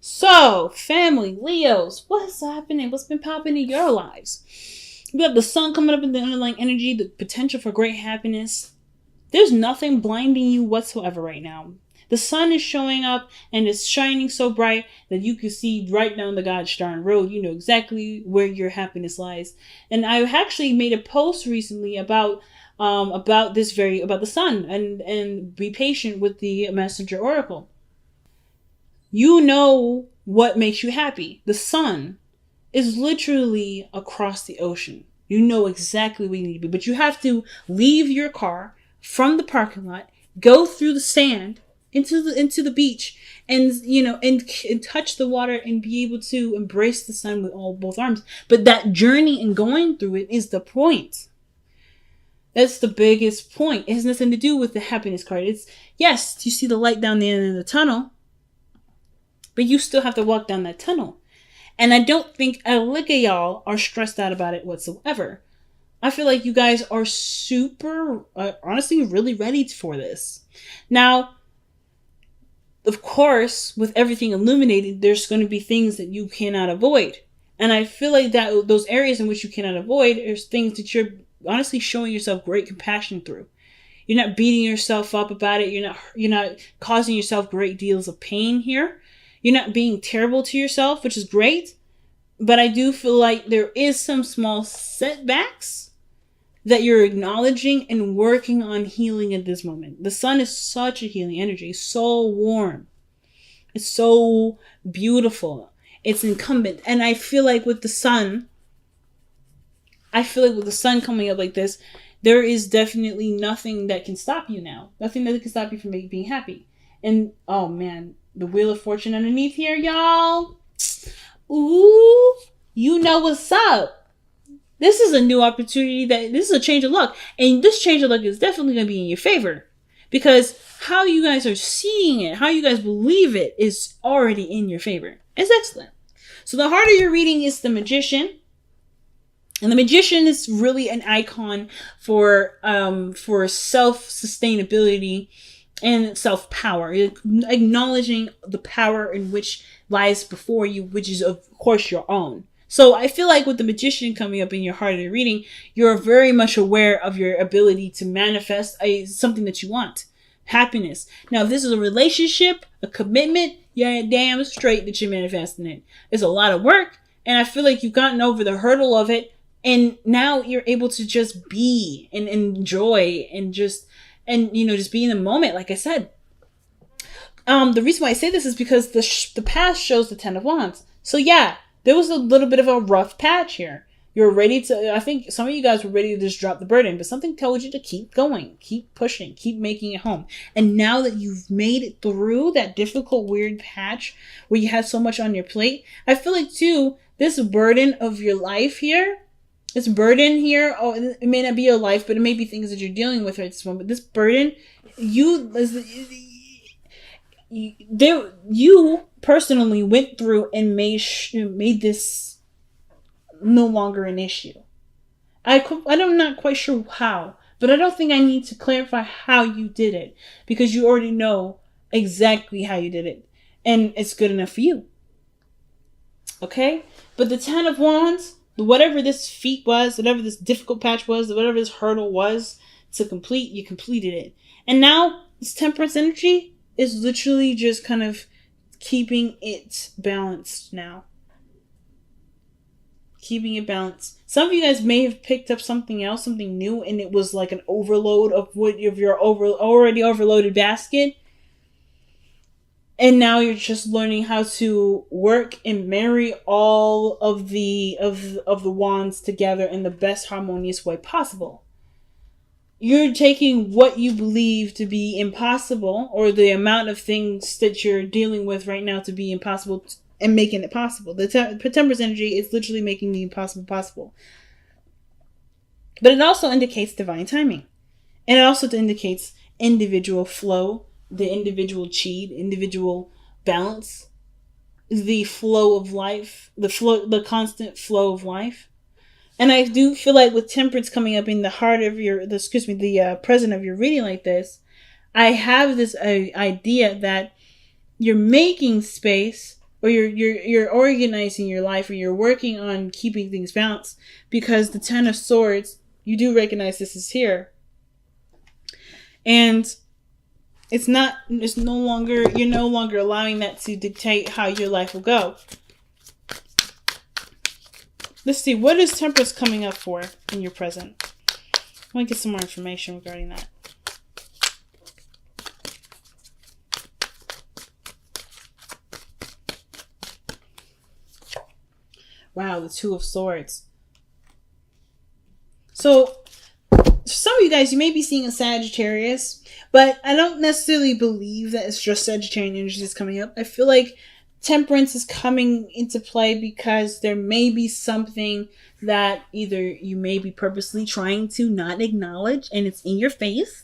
So, family, Leos, what's happening? What's been popping in your lives? We have the sun coming up in the underlying energy, the potential for great happiness. There's nothing blinding you whatsoever right now. The sun is showing up and it's shining so bright that you can see right down the gosh darn road. You know exactly where your happiness lies. And I actually made a post recently about the sun and be patient with the messenger oracle. You know what makes you happy. The sun is literally across the ocean. You know exactly where you need to be, but you have to leave your car from the parking lot, go through the sand into the beach, and and touch the water and be able to embrace the sun with both arms. But that journey and going through it is the point. That's the biggest point. It has nothing to do with the happiness card. It's yes, you see the light down the end of the tunnel, but you still have to walk down that tunnel. And I don't think a lick of y'all are stressed out about it whatsoever. I feel like you guys are super, honestly, really ready for this. Now, of course, with everything illuminated, there's going to be things that you cannot avoid. And I feel like that those areas in which you cannot avoid are things that you're honestly showing yourself great compassion through. You're not beating yourself up about it. You're not causing yourself great deals of pain here. You're not being terrible to yourself, which is great. But I do feel like there is some small setbacks that you're acknowledging and working on healing at this moment. The sun is such a healing energy. It's so warm. It's so beautiful. It's incumbent. And I feel like with the sun coming up like this, there is definitely nothing that can stop you now. Nothing that can stop you from being happy. And, oh man, the Wheel of Fortune underneath here, y'all. Ooh, you know what's up. This is a new opportunity. This is a change of luck. And this change of luck is definitely going to be in your favor. Because how you guys are seeing it, how you guys believe it, is already in your favor. It's excellent. So the heart of your reading is the Magician. And the Magician is really an icon for self-sustainability and self-power, acknowledging the power in which lies before you, which is of course your own. So I feel like with the Magician coming up in your heart of the reading, you're very much aware of your ability to manifest something that you want. Happiness. Now, if this is a relationship, a commitment, yeah, damn straight that you're manifesting it. It's a lot of work, and I feel like you've gotten over the hurdle of it, and now you're able to just be and enjoy and just be in the moment, like I said. The reason why I say this is because the past shows the Ten of Wands. So yeah, there was a little bit of a rough patch here. You're ready to, I think some of you guys were ready to just drop the burden, but something told you to keep going, keep pushing, keep making it home. And now that you've made it through that difficult, weird patch where you had so much on your plate, I feel like too, this burden of your life here, this burden here, it may not be your life, but it may be things that you're dealing with at this moment. But this burden, you personally went through and made this no longer an issue. I'm not quite sure how, but I don't think I need to clarify how you did it, because you already know exactly how you did it, and it's good enough for you. Okay? But the Ten of Wands, whatever this feat was, whatever this difficult patch was, whatever this hurdle was to complete, you completed it. And now this Temperance energy is literally just kind of keeping it balanced now. Keeping it balanced. Some of you guys may have picked up something else, something new, and it was like an overload of your already overloaded basket. And now you're just learning how to work and marry all of the wands together in the best harmonious way possible. You're taking what you believe to be impossible, or the amount of things that you're dealing with right now to be impossible, and making it possible. The Temperance energy is literally making the impossible possible. But it also indicates divine timing. And it also indicates individual flow, the individual chi, individual balance, the flow of life, the constant flow of life. And I do feel like with Temperance coming up in the heart of the present of your reading like this, I have this idea that you're making space or you're organizing your life, or you're working on keeping things balanced, because the Ten of Swords, you do recognize this is here. And you're no longer allowing that to dictate how your life will go. Let's see, what is Temperance coming up for in your present? I want to get some more information regarding that. Wow, the Two of Swords. So, some of you guys, you may be seeing a Sagittarius, but I don't necessarily believe that it's just Sagittarian energy that's coming up. I feel like Temperance is coming into play because there may be something that either you may be purposely trying to not acknowledge and it's in your face,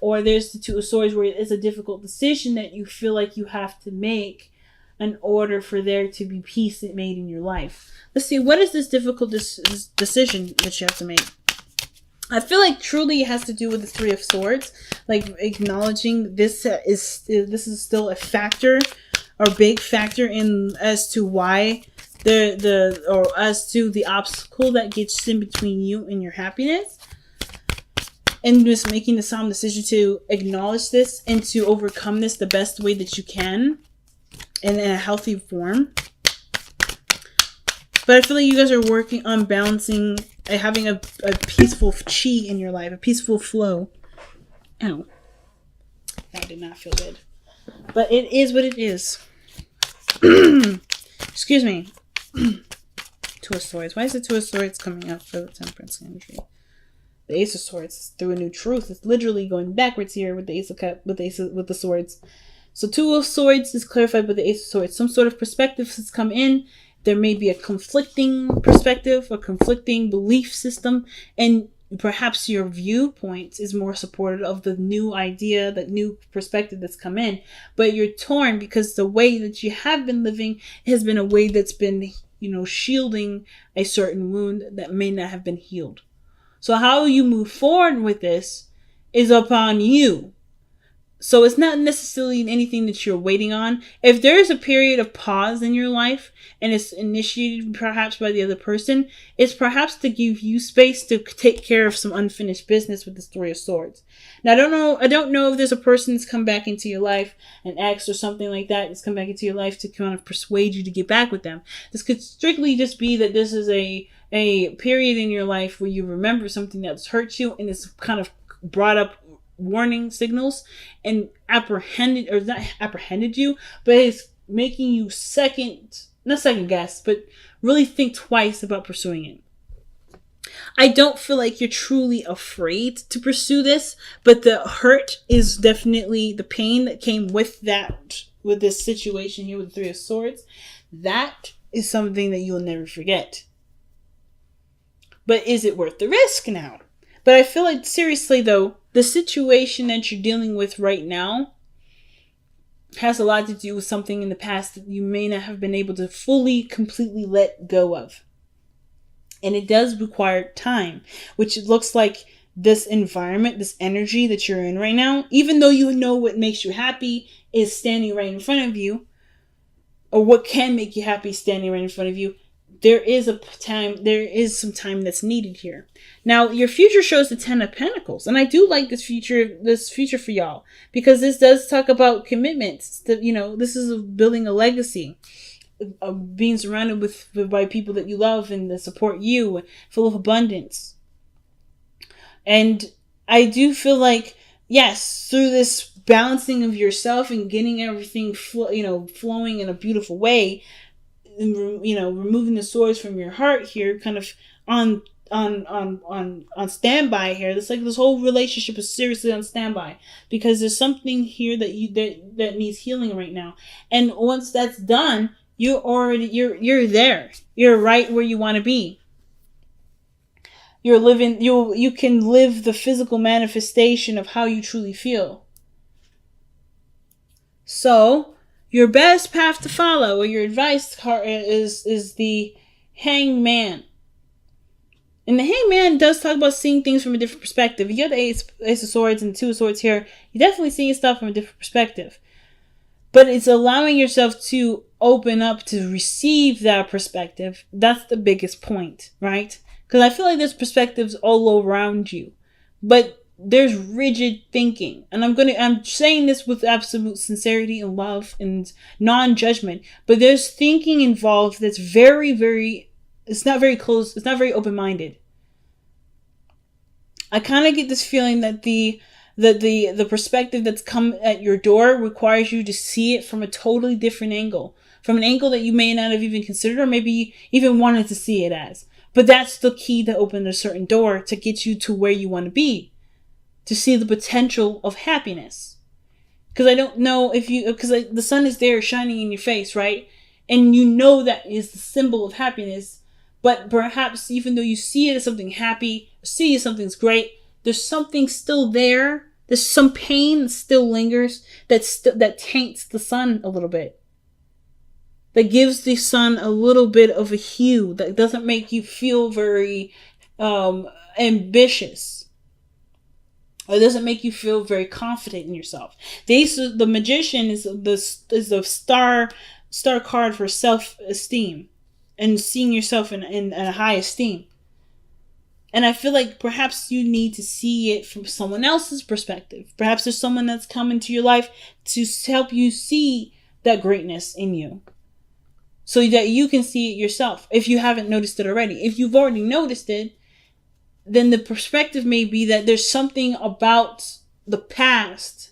or there's the Two of Swords where it's a difficult decision that you feel like you have to make in order for there to be peace made in your life. Let's see, what is this difficult decision that you have to make? I feel like truly it has to do with the Three of Swords, like acknowledging this is still a factor, or big factor in as to why or as to the obstacle that gets in between you and your happiness, and just making the solemn decision to acknowledge this and to overcome this the best way that you can and in a healthy form. But I feel like you guys are working on balancing, having a peaceful chi in your life, a peaceful flow. Ow. That did not feel good. But it is what it is. Excuse me. Two of Swords. Why is the Two of Swords coming up for the Temperance energy? The Ace of Swords through a new truth. It's literally going backwards here with the Ace of Cups, with the Swords. So Two of Swords is clarified by the Ace of Swords. Some sort of perspective has come in. There may be a conflicting perspective, a conflicting belief system, and perhaps your viewpoint is more supportive of the new idea, that new perspective that's come in. But you're torn because the way that you have been living has been a way that's been, shielding a certain wound that may not have been healed. So how you move forward with this is upon you. So it's not necessarily anything that you're waiting on. If there is a period of pause in your life and it's initiated perhaps by the other person, it's perhaps to give you space to take care of some unfinished business with the Three of Swords. Now, I don't know if there's a person that's come back into your life, an ex or something like that, that's come back into your life to kind of persuade you to get back with them. This could strictly just be that this is a period in your life where you remember something that's hurt you and it's kind of brought up warning signals and not apprehended you, but it's making you not second guess, but really think twice about pursuing it. I don't feel like you're truly afraid to pursue this, but the hurt is definitely the pain that came with this situation here with the Three of Swords. That is something that you'll never forget. But is it worth the risk now? But I feel like, seriously though, the situation that you're dealing with right now has a lot to do with something in the past that you may not have been able to completely let go of. And it does require time, which it looks like this environment, this energy that you're in right now, even though you know what makes you happy is standing right in front of you, or what can make you happy standing right in front of you, there is some time that's needed here. Now, your future shows the Ten of Pentacles, and I do like this future for y'all, because this does talk about commitments. This is building a legacy, of being surrounded by people that you love and that support you, full of abundance. And I do feel like, yes, through this balancing of yourself and getting everything flowing in a beautiful way, removing the swords from your heart here, kind of on standby here. It's like this whole relationship is seriously on standby because there's something here that needs healing right now. And once that's done, you're there. You're right where you want to be. You're living. You can live the physical manifestation of how you truly feel. So, your best path to follow, or your advice card, is the Hangman. And the Hangman does talk about seeing things from a different perspective. You have the Ace of Swords and the Two of Swords here. You're definitely seeing stuff from a different perspective. But it's allowing yourself to open up to receive that perspective, that's the biggest point, right? Because I feel like there's perspectives all around you, but there's rigid thinking. And I'm saying this with absolute sincerity and love and non-judgment, but there's thinking involved that's very, very, it's not very close, it's not very open-minded. I kind of get this feeling that the perspective that's come at your door requires you to see it from a totally different angle, from an angle that you may not have even considered or maybe even wanted to see it as. But that's the key to open a certain door to get you to where you want to be, to see the potential of happiness. Because I don't know if you, because the sun is there shining in your face, right? And you know that is the symbol of happiness. But perhaps even though you see it as something happy, see it as something's great, there's something still there. There's some pain that still lingers that taints the sun a little bit. That gives the sun a little bit of a hue that doesn't make you feel very ambitious. Or doesn't make you feel very confident in yourself. The magician is the star card for self-esteem and seeing yourself in a high esteem. And I feel like perhaps you need to see it from someone else's perspective. Perhaps there's someone that's come into your life to help you see that greatness in you, so that you can see it yourself if you haven't noticed it already. If you've already noticed it, then the perspective may be that there's something about the past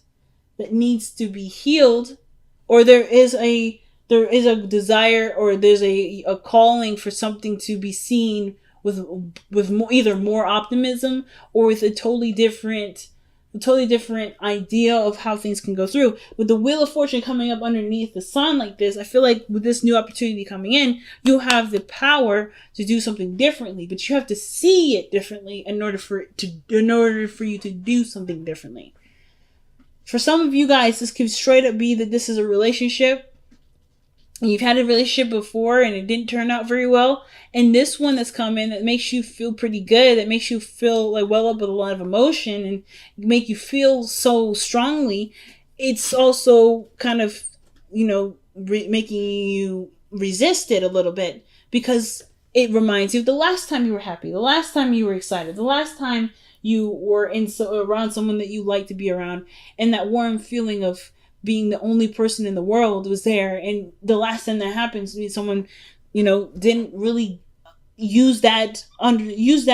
that needs to be healed, or there is a desire, or there's a calling for something to be seen with either more optimism or with a totally different idea of how things can go through. With the Wheel of Fortune coming up underneath the sun like this, I feel like with this new opportunity coming in, you have the power to do something differently, but you have to see it differently in order for you to do something differently. For some of you guys, this could straight up be that this is a relationship. And you've had a relationship before and it didn't turn out very well. And this one that's coming that makes you feel pretty good, that makes you feel like well up with a lot of emotion and make you feel so strongly. It's also kind of, making you resist it a little bit, because it reminds you of the last time you were happy, the last time you were excited, the last time you were around someone that you like to be around, and that warm feeling of being the only person in the world was there. And the last time that happens, someone, didn't really use that they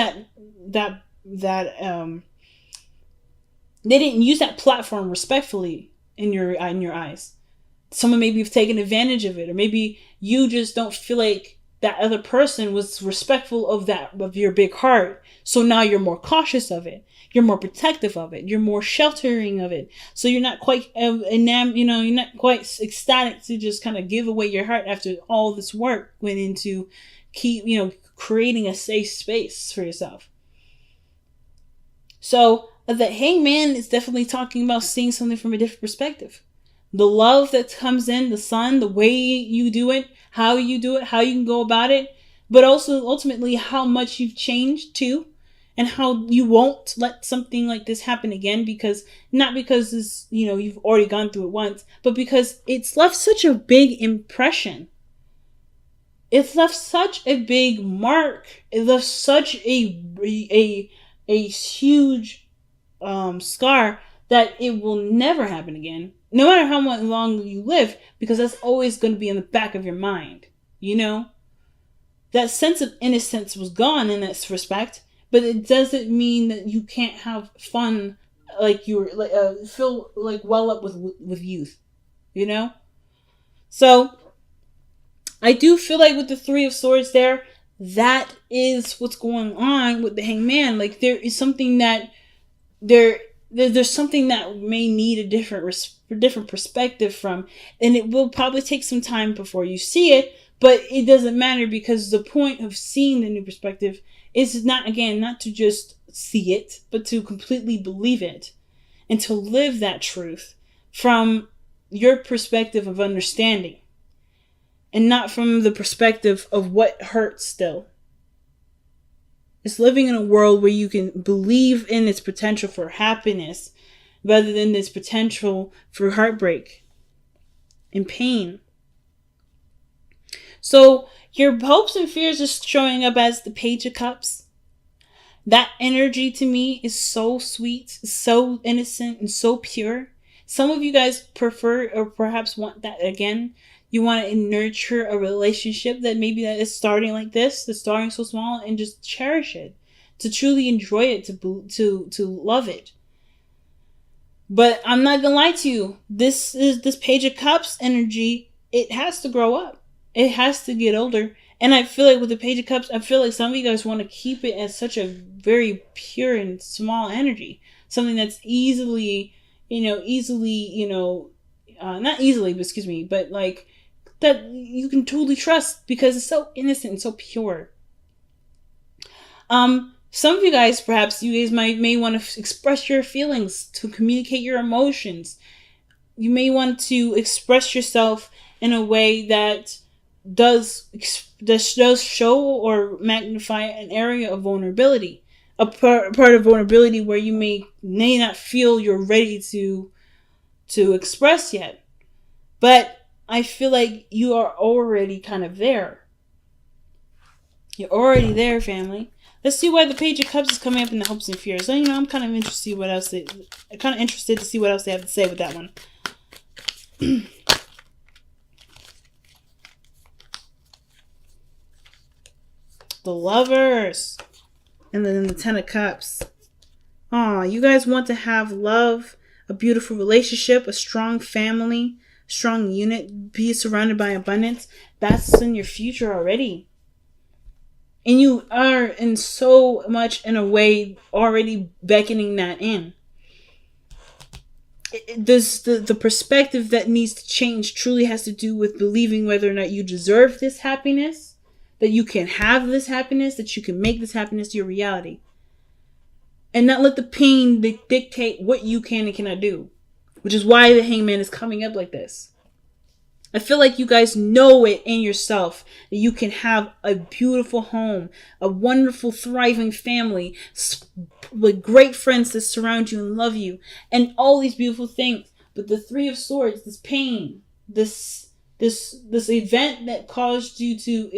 didn't use that platform respectfully in your eyes. Someone maybe have taken advantage of it, or maybe you just don't feel like that other person was respectful of your big heart. So now you're more cautious of it. You're more protective of it. You're more sheltering of it. So you're not quite you're not quite ecstatic to just kind of give away your heart after all this work went into creating a safe space for yourself. So the Hangman is definitely talking about seeing something from a different perspective. The love that comes in, the sun, the way you do it, how you can go about it, but also ultimately how much you've changed too, and how you won't let something like this happen again, not because this, you've already gone through it once, but because it's left such a big impression. It's left such a big mark. It left such a huge scar that it will never happen again. No matter how much long you live, because that's always going to be in the back of your mind. That sense of innocence was gone in this respect, but it doesn't mean that you can't have fun, like feel like well up with youth, So I do feel like with the Three of Swords there, that is what's going on with the Hangman. Like there is something that there's something that may need a different perspective from, and it will probably take some time before you see it, but it doesn't matter, because the point of seeing the new perspective is not to just see it, but to completely believe it and to live that truth from your perspective of understanding and not from the perspective of what hurts still. It's living in a world where you can believe in its potential for happiness rather than its potential for heartbreak and pain. So your hopes and fears are showing up as the Page of Cups. That energy to me is so sweet, so innocent, and so pure. Some of you guys prefer or perhaps want that again. You want to nurture a relationship that maybe that is starting like this, that's starting so small, and just cherish it, to truly enjoy it, to love it. But I'm not gonna lie to you. This Page of Cups energy. It has to grow up. It has to get older. And I feel like with the Page of Cups, I feel like some of you guys want to keep it as such a very pure and small energy. Something that's easily, not easily, but excuse me, but like that you can totally trust because it's so innocent and so pure. Some of you guys, perhaps you guys may want to express your feelings, to communicate your emotions. You may want to express yourself in a way that does show or magnify an area of vulnerability, a part of vulnerability where you may not feel you're ready to express yet. But I feel like you are already kind of there. You're already there, family. Let's see why the Page of Cups is coming up in the hopes and fears. So, I'm kind of interested to see what else they have to say with that one. The Lovers. And then the Ten of Cups. Aw, you guys want to have love, a beautiful relationship, a strong family, strong unit, be surrounded by abundance. That's in your future already. And you are in so much in a way already beckoning that in. The perspective that needs to change truly has to do with believing whether or not you deserve this happiness, that you can have this happiness, that you can make this happiness your reality. And not let the pain dictate what you can and cannot do. Which is why the Hangman is coming up like this. I feel like you guys know it in yourself that you can have a beautiful home, a wonderful, thriving family, with great friends that surround you and love you, and all these beautiful things. But the Three of Swords, this pain, this event that caused you to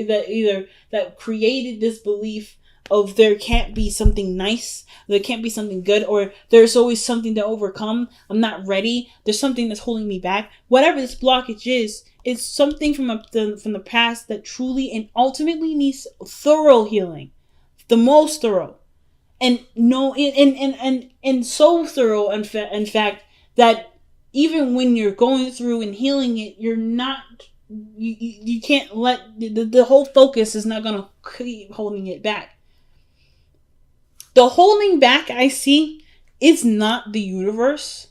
that created this belief of there can't be something nice, there can't be something good, or there's always something to overcome. I'm not ready. There's something that's holding me back. Whatever this blockage is, it's something from the past that truly and ultimately needs thorough healing, the most thorough, and so thorough. In fact, that even when you're going through and healing it, you're not. You can't let the whole focus is not gonna keep holding it back. The holding back I see is not the universe.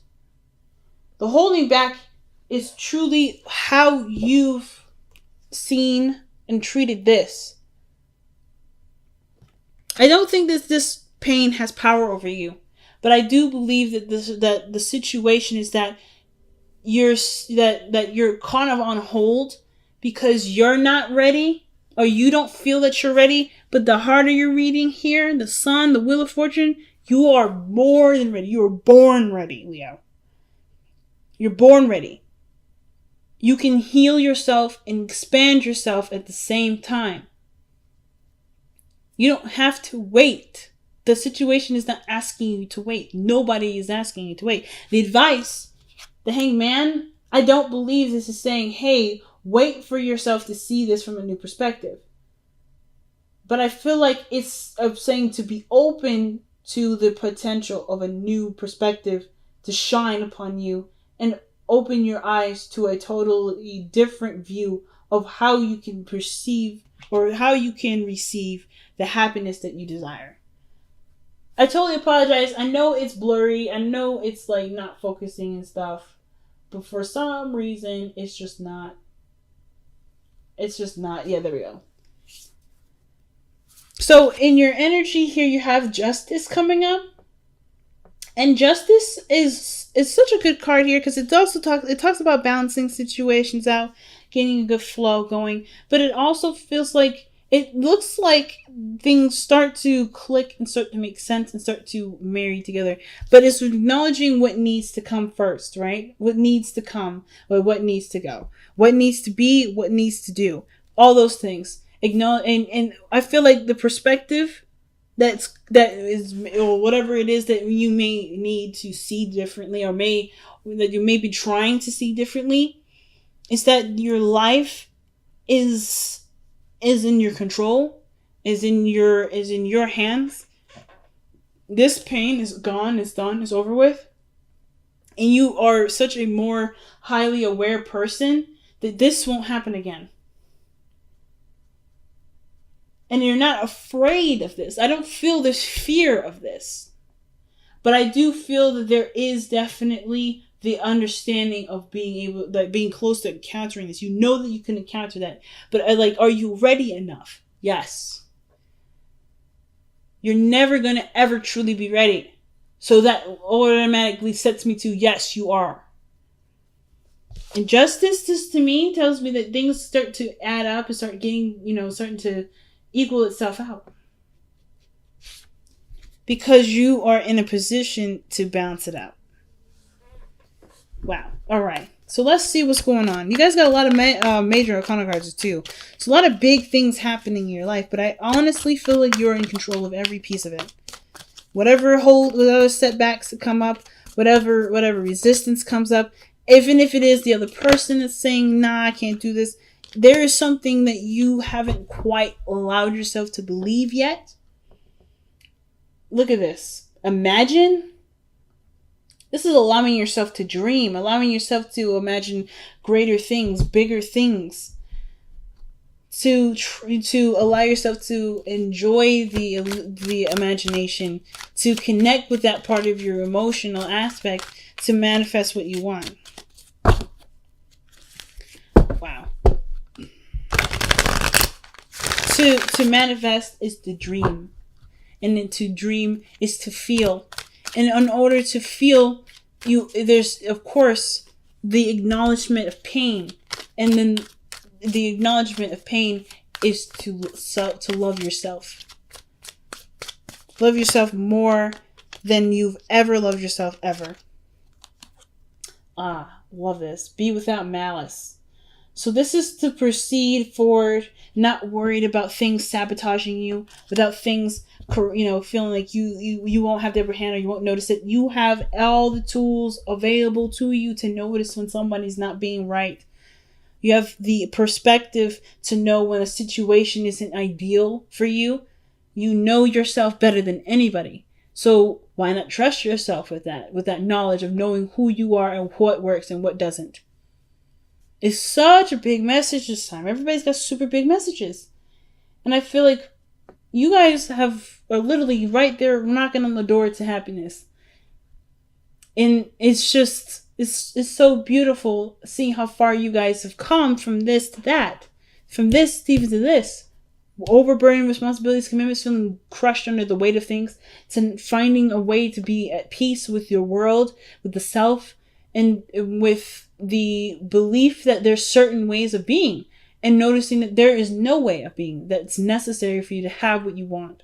The holding back is truly how you've seen and treated this. I don't think that this pain has power over you, but I do believe that the situation is that you're kind of on hold because you're not ready, or you don't feel that you're ready. But the harder you're reading here, the Sun, the Wheel of Fortune, you are more than ready. You are born ready, Leo. You're born ready. You can heal yourself and expand yourself at the same time. You don't have to wait. The situation is not asking you to wait. Nobody is asking you to wait. The advice, the Hangman, I don't believe this is saying, hey, wait for yourself to see this from a new perspective. But I feel like it's saying to be open to the potential of a new perspective to shine upon you and open your eyes to a totally different view of how you can perceive or how you can receive the happiness that you desire. I totally apologize. I know it's blurry. I know it's like not focusing and stuff. But for some reason, it's just not. Yeah, there we go. So in your energy here, you have Justice coming up. And Justice is such a good card here because it talks about balancing situations out, getting a good flow going. But it also feels like, it looks like things start to click and start to make sense and start to marry together. But it's acknowledging what needs to come first, right? What needs to come or what needs to go. What needs to be, what needs to do. All those things. Acknowledge, and I feel like the perspective that is, or whatever it is that you may need to see differently, or that you may be trying to see differently, is that your life is in your control, is in your hands. This pain is gone, it's done, it's over with. And you are such a more highly aware person that this won't happen again. And you're not afraid of this. I don't feel this fear of this. But I do feel that there is definitely the understanding of being close to encountering this. You know that you can encounter that. But are you ready enough? Yes. You're never going to ever truly be ready. So that automatically sets me to, yes, you are. And justice, this to me tells me that things start to add up and start getting, starting to equal itself out. Because you are in a position to balance it out. Wow. All right. So let's see what's going on. You guys got a lot of major arcana cards too. So a lot of big things happening in your life. But I honestly feel like you're in control of every piece of it. Whatever setbacks that come up, whatever resistance comes up, even if it is the other person that's saying, nah, I can't do this, there is something that you haven't quite allowed yourself to believe yet. Look at this. Imagine. This is allowing yourself to dream, allowing yourself to imagine greater things, bigger things. To allow yourself to enjoy the imagination, to connect with that part of your emotional aspect, to manifest what you want. Wow. To manifest is to dream. And then to dream is to feel. And in order to feel, there's, of course, the acknowledgement of pain. And then the acknowledgement of pain is to love yourself. Love yourself more than you've ever loved yourself ever. Love this. Be without malice. So this is to proceed forward, not worried about things sabotaging you, without things, feeling like you won't have the upper hand or you won't notice it. You have all the tools available to you to notice when somebody's not being right. You have the perspective to know when a situation isn't ideal for you. You know yourself better than anybody. So why not trust yourself with that knowledge of knowing who you are and what works and what doesn't. It's such a big message this time. Everybody's got super big messages. And I feel like you guys are literally right there knocking on the door to happiness. And it's just, it's so beautiful seeing how far you guys have come from this to that. From this even to this. Overburdened responsibilities, commitments, feeling crushed under the weight of things, to finding a way to be at peace with your world, with the self, and with the belief that there's certain ways of being, and noticing that there is no way of being that's necessary for you to have what you want.